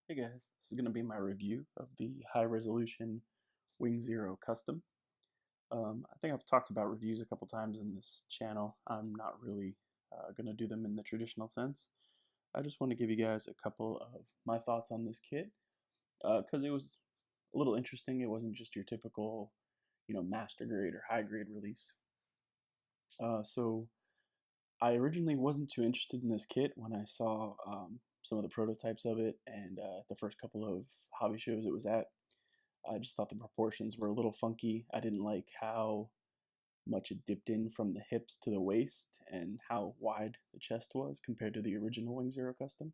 Hey guys, this is going to be my review of the high resolution Wing Zero Custom. I think I've talked about reviews a couple times in this channel. I'm not really going to do them in the traditional sense. I just want to give you guys a couple of my thoughts on this kit because it was a little interesting. It wasn't just your typical, master grade or high grade release. So I originally wasn't too interested in this kit when I saw some of the prototypes of it and the first couple of hobby shows it was at. I just thought the proportions were a little funky. I didn't like how much it dipped in from the hips to the waist and how wide the chest was compared to the original Wing Zero Custom.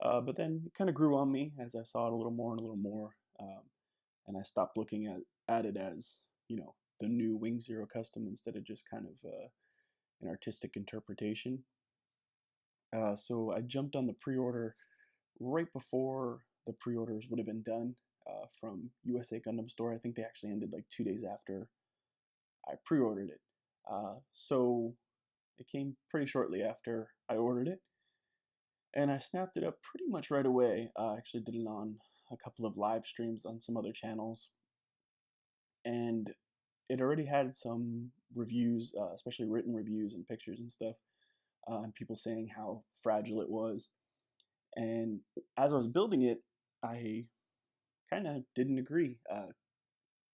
But then it kind of grew on me as I saw it a little more and a little more, and I stopped looking at it as the new Wing Zero Custom instead of just kind of an artistic interpretation. So I jumped on the pre-order right before the pre-orders would have been done from USA Gundam Store. I think they actually ended like 2 days after I pre-ordered it. So it came pretty shortly after I ordered it, and I snapped it up pretty much right away. I actually did it on a couple of live streams on some other channels, and it already had some reviews, especially written reviews and pictures and stuff, and people saying how fragile it was. And as I was building it, I kind of didn't agree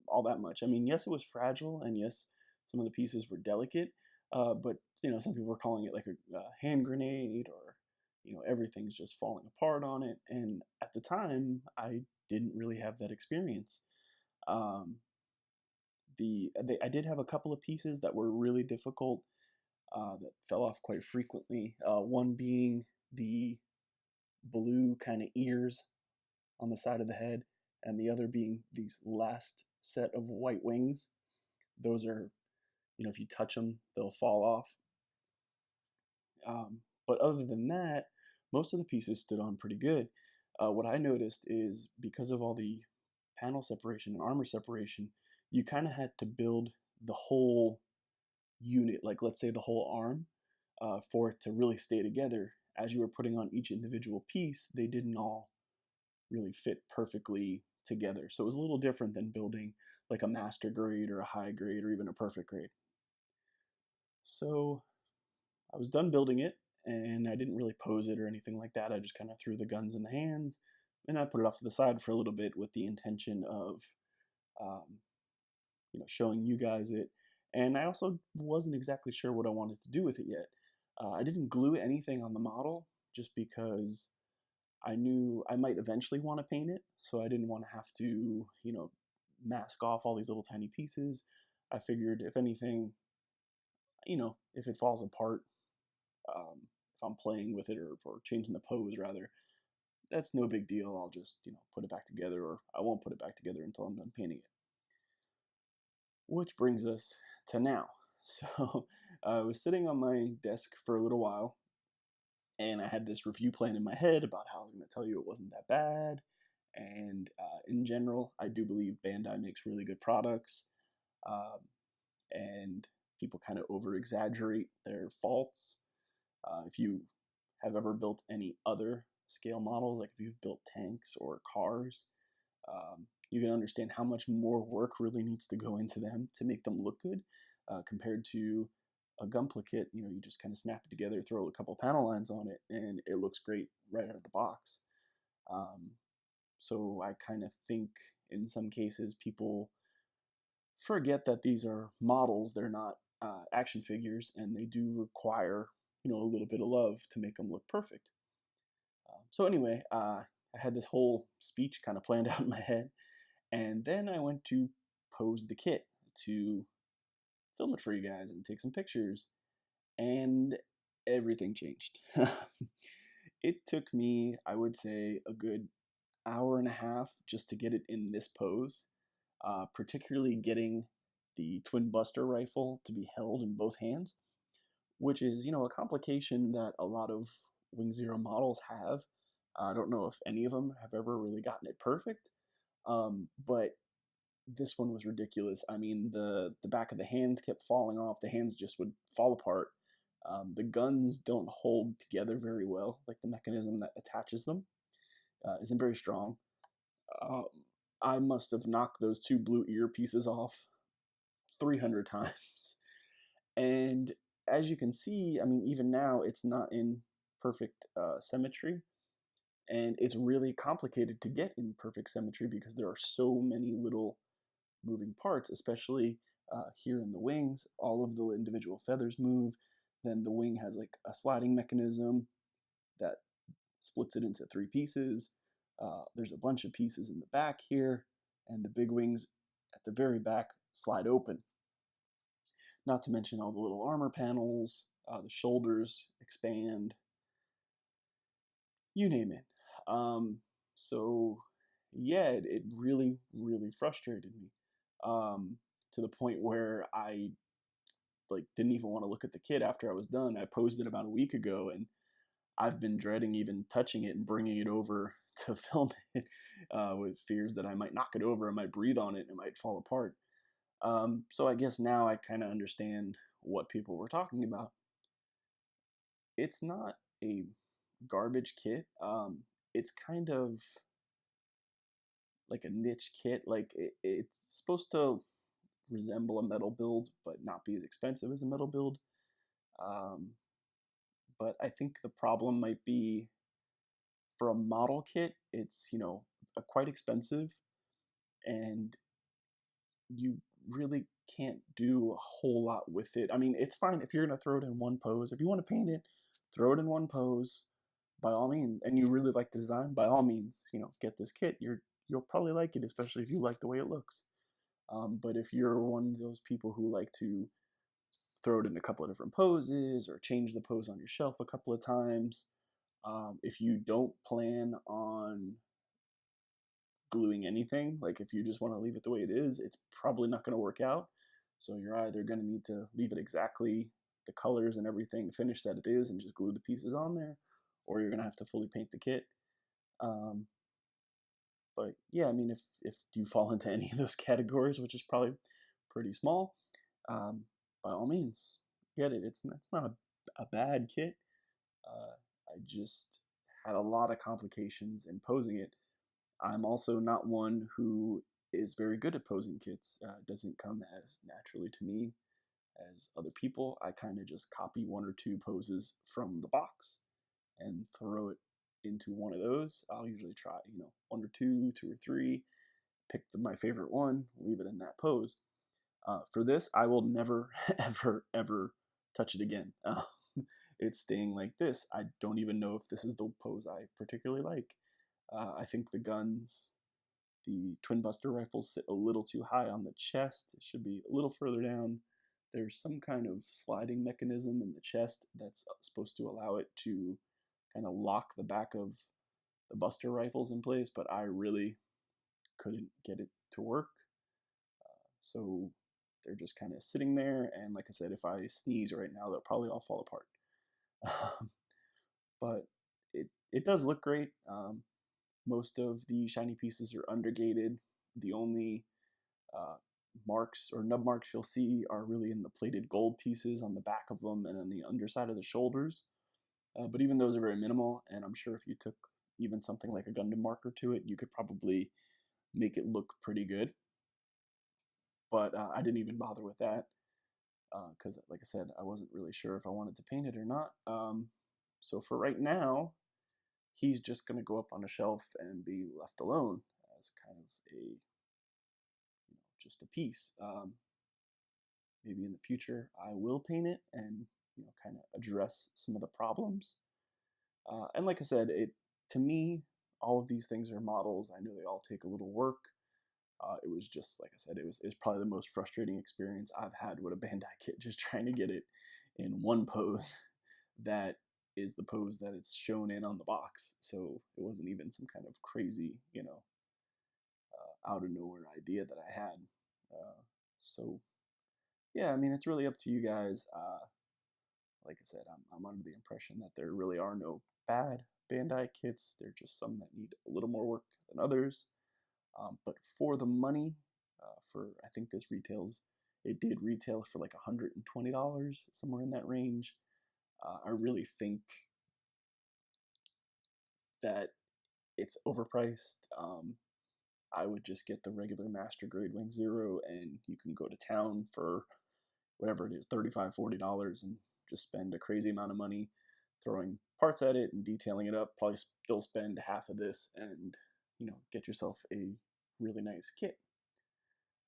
all that much. I mean, yes, it was fragile, and yes, some of the pieces were delicate, but some people were calling it like a hand grenade, or everything's just falling apart on it. And at the time, I didn't really have that experience. Um, I did have a couple of pieces that were really difficult that fell off quite frequently. One being the blue kind of ears on the side of the head, and the other being these last set of white wings. Those are, if you touch them, they'll fall off. But other than that, most of the pieces stood on pretty good. What I noticed is because of all the panel separation and armor separation, you kind of had to build the whole unit, like let's say the whole arm, for it to really stay together. As you were putting on each individual piece, they didn't all really fit perfectly together. So it was a little different than building like a master grade or a high grade or even a perfect grade. So I was done building it, and I didn't really pose it or anything like that. I just kind of threw the guns in the hands, and I put it off to the side for a little bit with the intention of um, showing you guys it. And I also wasn't exactly sure what I wanted to do with it yet. I didn't glue anything on the model just because I knew I might eventually want to paint it, so I didn't want to have to, mask off all these little tiny pieces. I figured if anything, if it falls apart, if I'm playing with it or changing the pose rather, that's no big deal. I'll just, put it back together, or I won't put it back together until I'm done painting it. Which brings us to now. So I was sitting on my desk for a little while, and I had this review plan in my head about how I was going to tell you it wasn't that bad. And in general, I do believe Bandai makes really good products, um, and people kind of over exaggerate their faults. If you have ever built any other scale models, like if you've built tanks or cars, you can understand how much more work really needs to go into them to make them look good compared to a Gunpla kit. You just kind of snap it together, throw a couple panel lines on it, and it looks great right out of the box. Um, so I kind of think in some cases people forget that these are models, they're not action figures, and they do require a little bit of love to make them look perfect. So anyway, I had this whole speech kind of planned out in my head, and then I went to pose the kit to film it for you guys and take some pictures, and everything changed. It took me, I would say, a good hour and a half just to get it in this pose, particularly getting the twin buster rifle to be held in both hands, which is, a complication that a lot of Wing Zero models have. I don't know if any of them have ever really gotten it perfect, but this one was ridiculous. I mean, the back of the hands kept falling off. The hands just would fall apart. The guns don't hold together very well, like the mechanism that attaches them. isn't very strong. Uh, I must have knocked those two blue earpieces off 300 times. And as you can see, I mean, even now it's not in perfect symmetry. And it's really complicated to get in perfect symmetry because there are so many little moving parts, especially here in the wings. All of the individual feathers move. Then the wing has like a sliding mechanism that splits it into three pieces. There's a bunch of pieces in the back here, and the big wings at the very back slide open. Not to mention all the little armor panels, the shoulders expand, you name it. So yeah, it really, really frustrated me to the point where I like didn't even want to look at the kit after I was done. I posed it about a week ago, and I've been dreading even touching it and bringing it over to film it with fears that I might knock it over, I might breathe on it, and it might fall apart. So I guess now I kind of understand what people were talking about. It's not a garbage kit. It's kind of like a niche kit. Like it's supposed to resemble a metal build, but not be as expensive as a metal build. Um, but I think the problem might be for a model kit, it's quite expensive, and you really can't do a whole lot with it. I mean, it's fine if you're gonna throw it in one pose. If you want to paint it, throw it in one pose, by all means. And you really like the design, by all means, get this kit. You'll probably like it, especially if you like the way it looks. But if you're one of those people who like to throw it in a couple of different poses or change the pose on your shelf a couple of times, if you don't plan on gluing anything, like if you just want to leave it the way it is, it's probably not going to work out. So you're either going to need to leave it exactly the colors and everything finished that it is and just glue the pieces on there, or you're going to have to fully paint the kit. Um, but yeah, I mean, if you fall into any of those categories, which is probably pretty small, um, by all means, get it. It's not a bad kit. I just had a lot of complications in posing it. I'm also not one who is very good at posing kits. It doesn't come as naturally to me as other people. I kind of just copy one or two poses from the box and throw it into one of those. I'll usually try, one or two or three, pick my favorite one, leave it in that pose. For this, I will never, ever, ever touch it again. It's staying like this. I don't even know if this is the pose I particularly like. I think the twin buster rifles sit a little too high on the chest. It should be a little further down. There's some kind of sliding mechanism in the chest that's supposed to allow it to kind of lock the back of the buster rifles in place, but I really couldn't get it to work. So they're just kind of sitting there, and like I said, if I sneeze right now, they'll probably all fall apart. But it does look great. Most of the shiny pieces are undergated. The only uh, marks or nub marks you'll see are really in the plated gold pieces on the back of them and on the underside of the shoulders. But even those are very minimal, and I'm sure if you took even something like a Gundam marker to it, you could probably make it look pretty good. But I didn't even bother with that because, like I said, I wasn't really sure if I wanted to paint it or not. So for right now, he's just going to go up on a shelf and be left alone as kind of just a piece. Maybe in the future I will paint it and kind of address some of the problems. And like I said, to me, all of these things are models. I know they all take a little work. It was just like I said, it was probably the most frustrating experience I've had with a Bandai kit, just trying to get it in one pose that is the pose that it's shown in on the box. So it wasn't even some kind of crazy, out of nowhere idea that I had. So yeah, I mean, it's really up to you guys. Like I said, I'm under the impression that there really are no bad Bandai kits. They're just some that need a little more work than others. But for the money, I think it did retail for like $120, somewhere in that range. I really think that it's overpriced. I would just get the regular master grade Wing Zero, and you can go to town for whatever it is, $35, $40, and just spend a crazy amount of money throwing parts at it and detailing it up. Probably still spend half of this and, get yourself a really nice kit.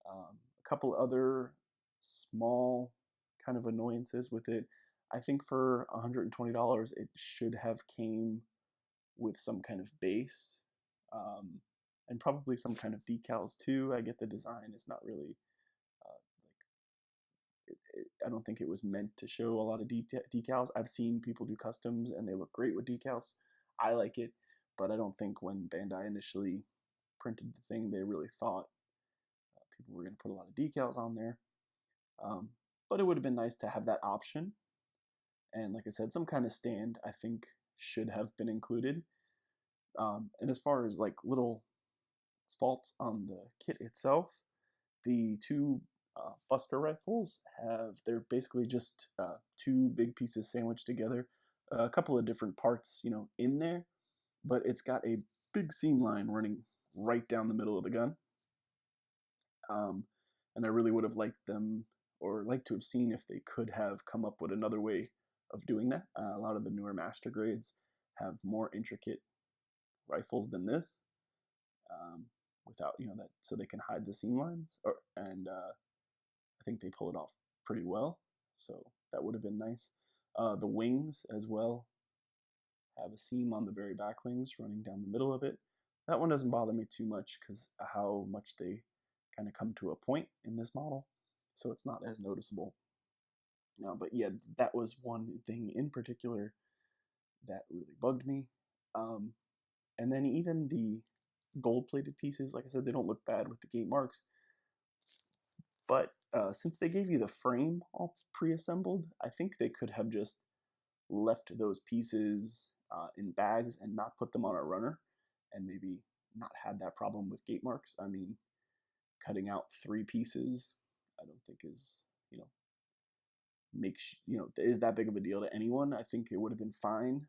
A couple other small kind of annoyances with it. I think for $120, it should have came with some kind of base, um, and probably some kind of decals too. I get the design is not really I don't think it was meant to show a lot of decals. I've seen people do customs and they look great with decals. I like it, but I don't think when Bandai initially printed the thing, they really thought people were going to put a lot of decals on there. But it would have been nice to have that option. And like I said, some kind of stand I think should have been included. And as far as like little faults on the kit itself, the two Buster rifles they're basically just two big pieces sandwiched together, a couple of different parts, in there, but it's got a big seam line running right down the middle of the gun. And I really would have liked them, or liked to have seen if they could have come up with another way of doing that. A lot of the newer master grades have more intricate rifles than this, without that, so they can hide the seam lines, and I think they pull it off pretty well. So that would have been nice. The wings as well have a seam on the very back wings running down the middle of it. That one doesn't bother me too much because how much they kind of come to a point in this model, so it's not as noticeable. But yeah, that was one thing in particular that really bugged me. And then even the gold-plated pieces, like I said, they don't look bad with the gate marks. But since they gave you the frame all pre-assembled, I think they could have just left those pieces in bags and not put them on a runner, and maybe not had that problem with gate marks. I mean, cutting out 3 pieces, I don't think is is that big of a deal to anyone. I think it would have been fine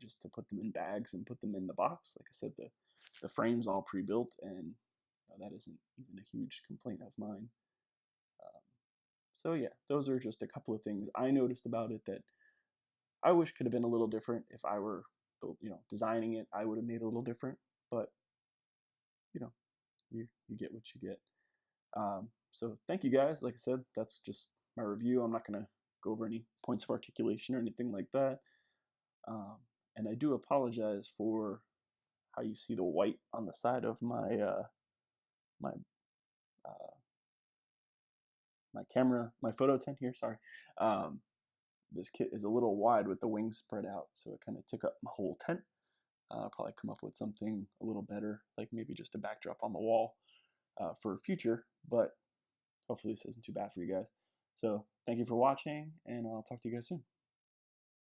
just to put them in bags and put them in the box. Like I said, the frame's all pre-built, and that isn't even a huge complaint of mine. So yeah, those are just a couple of things I noticed about it that I wish could have been a little different. If I were, designing it, I would have made it a little different. But you know, you get what you get. So thank you guys. Like I said, that's just my review. I'm not gonna go over any points of articulation or anything like that. And I do apologize for how you see the white on the side of my uh, my camera, my photo tent here. Sorry. This kit is a little wide with the wings spread out, so it kind of took up my whole tent. I'll probably come up with something a little better, like maybe just a backdrop on the wall for future, but hopefully this isn't too bad for you guys. So thank you for watching, and I'll talk to you guys soon.